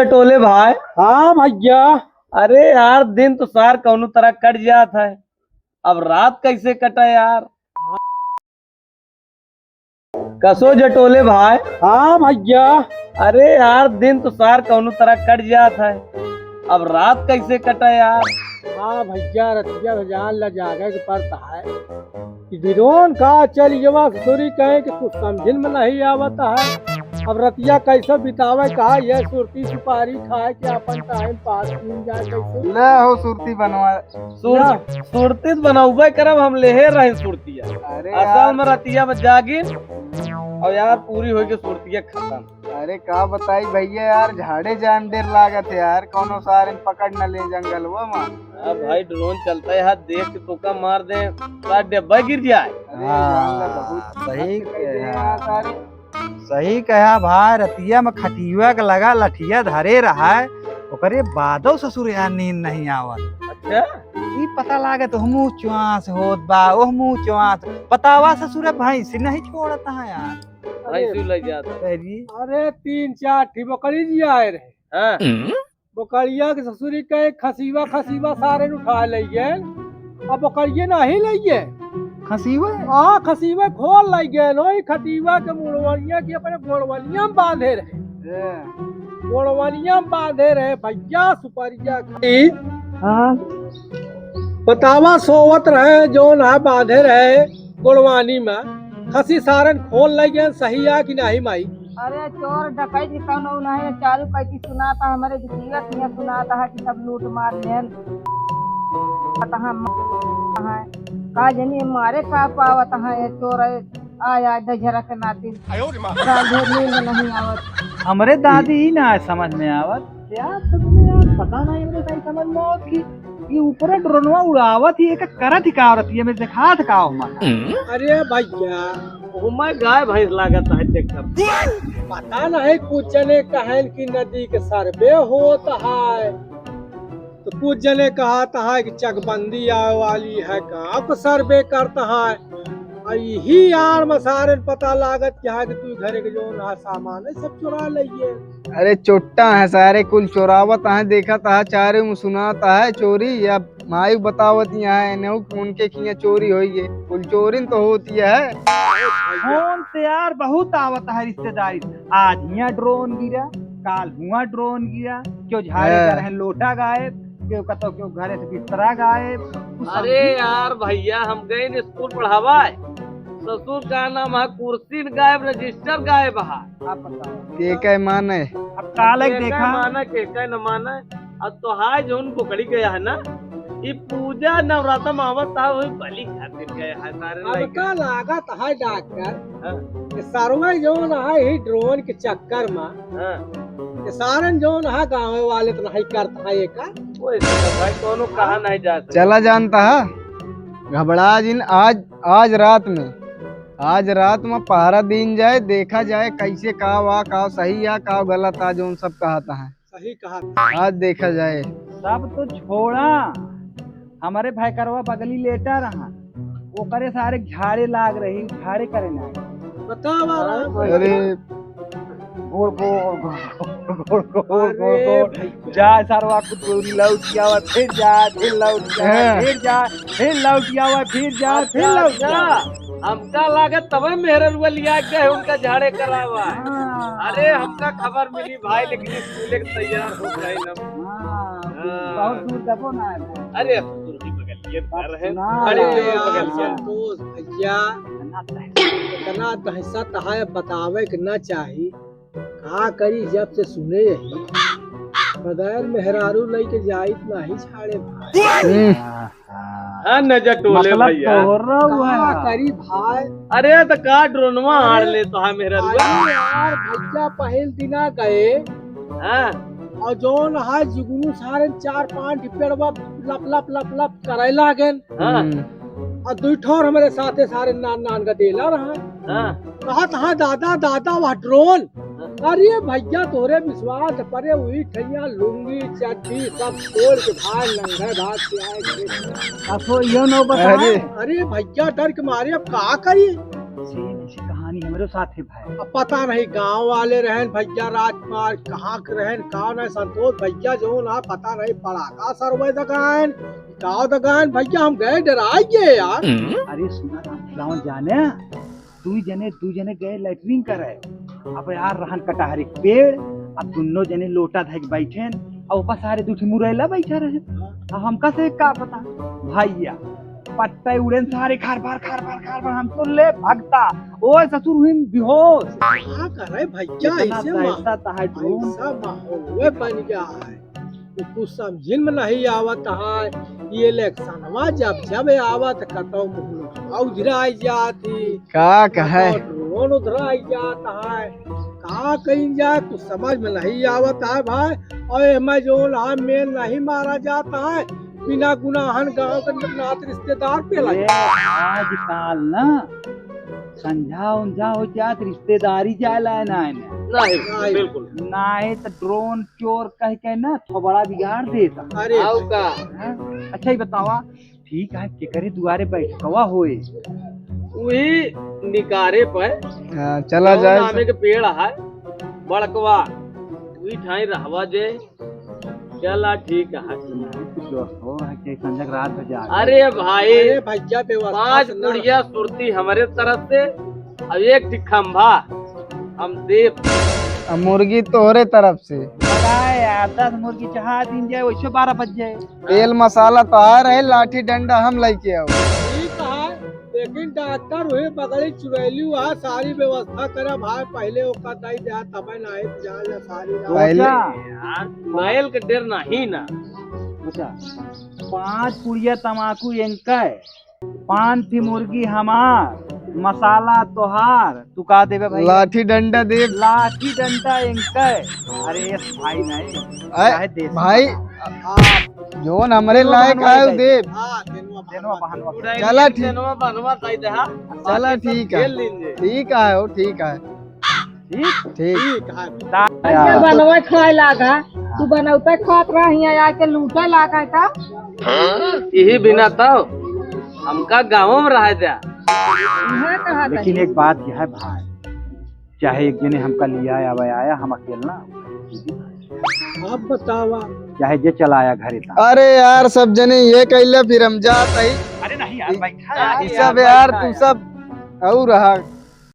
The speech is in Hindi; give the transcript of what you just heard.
टोले भाई। हाँ भैया। अरे यार दिन तो सार कौनो तरह कट जात है, अब रात कैसे कटा यार। कसो जटोले भाई। हाँ भैया। अरे यार दिन तो सार कौनो तरह कट जात है, अब रात कैसे कटा यार। हाँ भैया, रतिया जान ला जागे के पड़ता है कि दिरोन का चल युवा ससुरी कहे कि कुछ समझिन में नहीं आवता है। अब रतिया कैसे बितावे कहा ये सुरती सुपारी खाए कि अपन टाइम पास मिल जाए कैसे। ले हो सुरती बनवा। सुरती बनाऊबे करब, हम लेहे रहे सुरतिया। अरे असल में रतिया में जागिन और यार पूरी हो गई सुरतिया खत्म। अरे का बताई भैया यार, झाड़े जान देर लागत है यार, कोनो सारे पकड़ न ले जंगल वो मां। अब भाई ड्रोन चलता है, हाथ देख के तुका मार दे तो डब्बा गिर जाए। सही कहा भाई। रतिया में खटिया के लगा लठिया धरे रहा है, ओकरे बादो ससुर यार नींद नहीं आवत। अच्छा ई पता लागत हमू चुआस होत बा, ओहमू चुआस बतावा ससुर भैंस नहीं छोड़ता है यार। भैंसू लग जाता तेरी अरे 3-4 ठी बकरी जी आए रहे। हाँ? बकरिया के ससुरी कहे खसीवा खसीवा सारे उठा लिये, अब बकरिये नहीं लिये। खसीवा हाँ खसीवा खोल लिये, वही खतीवा के मुड़वलिया की अपने गोड़वलिया में बांधे रहे। गोड़वलिया में बांधे रहे भैया सुपरिया खाई। हाँ बतावा सोवत रहे जो ना बांधे रहे गोड़वानी में, खसी सारन खोल लगे। सही है कि नहीं माई? अरे चोर डकैत के कौनो नहीं चालू कैसी सुनाता हमारे जितिया किया सुनाता है कि सब लूट मार लेन है का जनी मारे का पावत है ये चोर आया दजरा के नाती नींद नहीं आवत। हमरे दादी ही ना समझ में आवत यार। यार पता नहीं हमरे सही समझ में आवत कि ये ऊपर ड्रोनवा उड़ावत ही एक करत ही का औरत ये में दिखात का हो। अरे भैया मैं गाय भैंस लागत है ट्रैक्टर। पता नहीं कुछ जने कहन की नदी के सरबे होता है, तो कुछ जने कहता है कि चकबंदी आने वाली है, गाँव को सर्वे करता है। यही यार मसारन पता लागत क्या है कि तू घर के जो ना सामान है सब चुरा लिये। अरे चोट्टा है सारे कुल चोरावत है, देखत है चारे में सुनाता है चोरी या माई बतावत है उनके किया चोरी होई है। कुल चोरी तो होती है। फोन से यार बहुत आवत है रिश्तेदारी। आज यहाँ ड्रोन गिरा, काल हुआ ड्रोन गिरा, क्यों झाड़े कर रहे लोटा गायब, क्यों कतो क्यों घरे से बिस्तरा गायब। अरे यार भैया हम गए न स्कूल पढ़ावा, ससुर का नाम है कुर्सी गायब, रजिस्टर गायब है। आप बताओ के कह माने। अब कालक देखा माना के न माना। अब तो हाय जो पकड़ी गया है ना, ये पूजा नवरात्र में आवत था, वही बलि खातिर गए है सारे अब लइका। का लागत है डॉक्टर हाँ, कि सर्वे जो है ही ड्रोन के चक्कर में हाँ। कि सारन जो है गाँव वाले तो नहीं करता है ये का। वो इसका भाई कोनो कहा नहीं जा सकता। चला जानता है घबरा जिन आज रात में पहरा दिन जाए, देखा जाए कैसे का वा का सही या का गलत आ जो सब कहता है। सही कहा। आज देखा जाए। सब तो छोड़ा, हमारे भाई करवा बगली लेटा रहा, वो करे सारे झाड़े लाग रही, झाड़े करे ना बताओ अरे गोड़ गोड़ जा सरवा को चोरी लौट आवा, फिर जा फिर लौट आवा, फिर जा फिर लौट आवा, फिर जा फिर लौट आवा। हमका लागत तब मेहर लिया गए उनका झाड़े करावा। अरे हमका खबर मिली भाई, लेकिन स्कूल के तैयार हो गए ना। बहुत दूर दबो ना है। अरे ससुर की बगल ये घर है, सुना बड़ी है। दूर बगल ये। संतोष भैया इतना दहशत है बतावे के न चाही। का करी जब से सुने यही बगैर मेहरारू लेके जाई नहीं छाड़े भाई। हाँ नजर टोले भैया। का करी भाई। अरे तो का ड्रोनवा आड़ ले तो हाँ मेरा रुआ। अरे यार भैया पहल दिना गए हाँ और जोन है जुगनू सारे 4-5 पेड़वा लप लप लप लप करे लागन हाँ और 2 ठोर हमारे साथे सारे नान नान का देला रहा। हाँ कहा था दादा दादा वह ड्रोन। अरे भैया तोरे विश्वास परे हुई ठैया लुंगी चड्डी सब छोड़ के भाग नंगे भाग के आए घरे। असो यो नो बता। अरे अरे भैया डर के मारे अब का करी। ऐसी कहानी नहीं हमारे साथ है भाई। अब पता नहीं गांव वाले रहन भैया राजकुमार कहाँ के रहन कौन है संतोष भैया जो ना पता नहीं पड़ा का सरवे दगान गाँव दगान भैया हम गए डराइए यार। अरे सुना राम जाने तू जने गए लैटरिन करे अब यार रहन कटहरी के पेड़ अब दोनों जने लोटा धक बैठे और ऊपर सारे दूठी मुरैला बैठा रहे। अब हमका से का पता भैया पत्ते उड़े सारे खार बार हम तो ले भागता ओए ससुर हुई बेहोश। क्या करे भैया ऐसे ऐसा माहौल बन गया है तो कुछ समझ में नहीं आवत है। ये इलेक्शनवा जब आवत कतो उधराई जाती का कहे ड्रोन उधराई जाता है कहा कहीं जाए कुछ समझ में नहीं आवत है भाई। और हमें जो में नहीं मारा जाता है बिना गुनाहन गांव के नात रिश्तेदार पे लगे आज काल ना संझा उंझा हो जात रिश्तेदारी जाला है ना नहीं बिल्कुल ना है तो ड्रोन चोर कह के ना थोबड़ा बिगाड़ देता। अरे आओ का अच्छा ही बतावा ठीक है के करे दुआरे बैठकवा होए वही निकारे पर चला जौन जाए आमे के पेड़ है बड़कवा वही ठाई रहवा जे चला ठीक है। संजक रात हो जा अरे भाई अरे भैया व्यवस्था 5 से ना- गुड़िया सुरती हमारे तरफ से अब 1 ठीक खंभा हम देव अब मुर्गी तोहरे तरफ से यार 10 मुर्गी चाह दिन जाए वैसे 12 बज जाए। तेल मसाला तोहार है लाठी डंडा हम लेके आओ। ठीक है लेकिन डॉक्टर हुए बगड़ी चुरैली हुआ सारी व्यवस्था करा भाई पहले ओका दई दे तब नहीं जाल सारी रात। पहले यार बैल के डेर नहीं ना अच्छा 5 पुड़िया तमाकू इनका 5 थी मुर्गी हमार मसाला तोहार तू का देवे भाई लाठी डंडा दे लाठी डंडा इनका। अरे भाई नहीं चाहे देसी भाई जोन हमरे लायक आयो दे हाँ दिनवा देनवा बहनवा चला ठीक देनवा बनवा दई दे हां चला ठीक है खेल लीजिए ठीक है हो ठीक है ठीक ठीक ठीक है अच्छा बनवा खाए लागा तू बनौते खात रही आके लूटे लागा का यही बिना तो हमका गाँव में रह जा। इहे कहा लेकिन एक बात यह है भाई चाहे एक जने हमका लिया आया हम अकेला अब बतावा चाहे जे चलाया घरे था। अरे यार सब जने ये कैले फिर हम जात है अरे नहीं यार बैठा सब यार तू सब और रहा